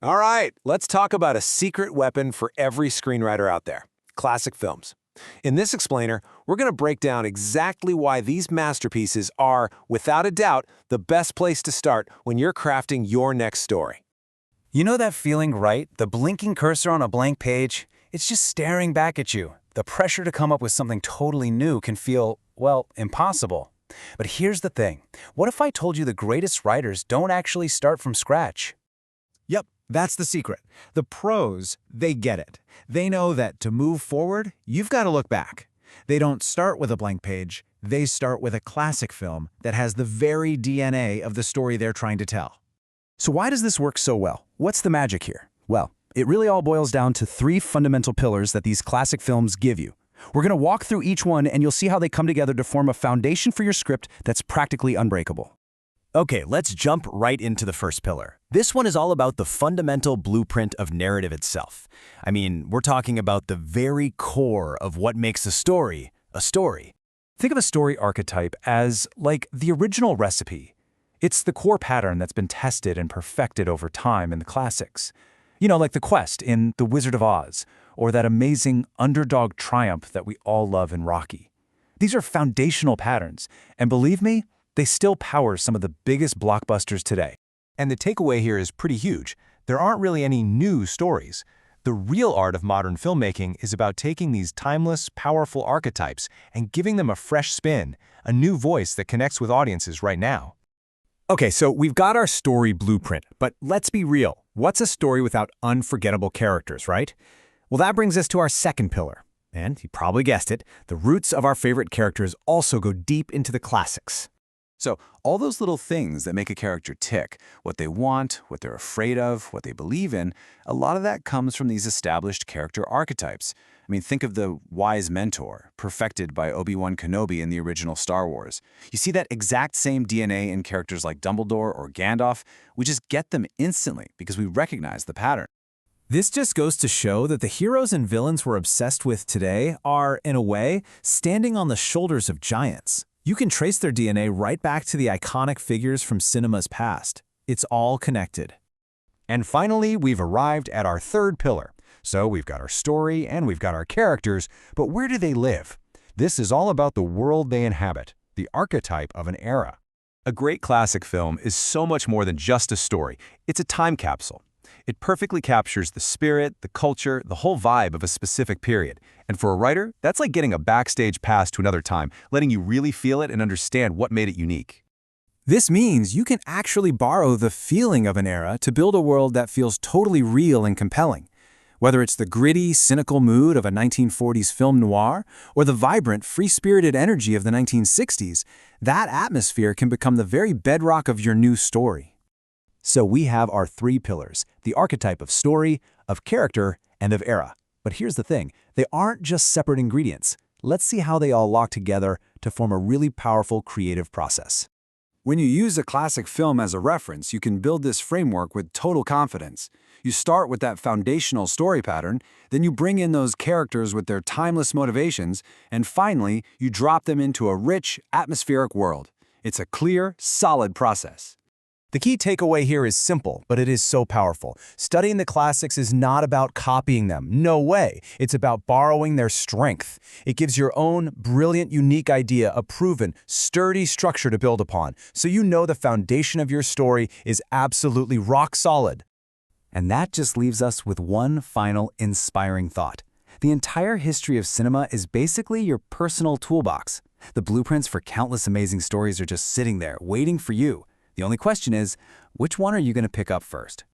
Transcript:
All right, let's talk about a secret weapon for every screenwriter out there: classic films. In this explainer, we're going to break down exactly why these masterpieces are, without a doubt, the best place to start when you're crafting your next story. You know that feeling, right? The blinking cursor on a blank page? It's just staring back at you. The pressure to come up with something totally new can feel, well, impossible. But here's the thing. What if I told you the greatest writers don't actually start from scratch? Yep, that's the secret. The pros, they get it. They know that to move forward, you've got to look back. They don't start with a blank page. They start with a classic film that has the very DNA of the story they're trying to tell. So why does this work so well? What's the magic here? Well, it really all boils down to three fundamental pillars that these classic films give you. We're going to walk through each one and you'll see how they come together to form a foundation for your script that's practically unbreakable. Okay, let's jump right into the first pillar. This one is all about the fundamental blueprint of narrative itself. I mean, we're talking about the very core of what makes a story a story. Think of a story archetype as like the original recipe. It's the core pattern that's been tested and perfected over time in the classics. You know, like the quest in The Wizard of Oz, or that amazing underdog triumph that we all love in Rocky. These are foundational patterns, and believe me, they still power some of the biggest blockbusters today. And the takeaway here is pretty huge. There aren't really any new stories. The real art of modern filmmaking is about taking these timeless, powerful archetypes and giving them a fresh spin, a new voice that connects with audiences right now. Okay, so we've got our story blueprint, but let's be real. What's a story without unforgettable characters, right? Well, that brings us to our second pillar. And you probably guessed it, the roots of our favorite characters also go deep into the classics. So all those little things that make a character tick, what they want, what they're afraid of, what they believe in, a lot of that comes from these established character archetypes. I mean, think of the wise mentor, perfected by Obi-Wan Kenobi in the original Star Wars. You see that exact same DNA in characters like Dumbledore or Gandalf. We just get them instantly because we recognize the pattern. This just goes to show that the heroes and villains we're obsessed with today are, in a way, standing on the shoulders of giants. You can trace their DNA right back to the iconic figures from cinema's past. It's all connected. And finally, we've arrived at our third pillar. So we've got our story and we've got our characters, but where do they live? This is all about the world they inhabit, the archetype of an era. A great classic film is so much more than just a story. It's a time capsule. It perfectly captures the spirit, the culture, the whole vibe of a specific period. And for a writer, that's like getting a backstage pass to another time, letting you really feel it and understand what made it unique. This means you can actually borrow the feeling of an era to build a world that feels totally real and compelling. Whether it's the gritty, cynical mood of a 1940s film noir or the vibrant, free-spirited energy of the 1960s, that atmosphere can become the very bedrock of your new story. So we have our three pillars, the archetype of story, of character, and of era. But here's the thing, they aren't just separate ingredients. Let's see how they all lock together to form a really powerful creative process. When you use a classic film as a reference, you can build this framework with total confidence. You start with that foundational story pattern, then you bring in those characters with their timeless motivations, and finally, you drop them into a rich, atmospheric world. It's a clear, solid process. The key takeaway here is simple, but it is so powerful. Studying the classics is not about copying them. No way. It's about borrowing their strength. It gives your own brilliant, unique idea a proven, sturdy structure to build upon, so you know the foundation of your story is absolutely rock solid. And that just leaves us with one final inspiring thought. The entire history of cinema is basically your personal toolbox. The blueprints for countless amazing stories are just sitting there, waiting for you. The only question is, which one are you going to pick up first?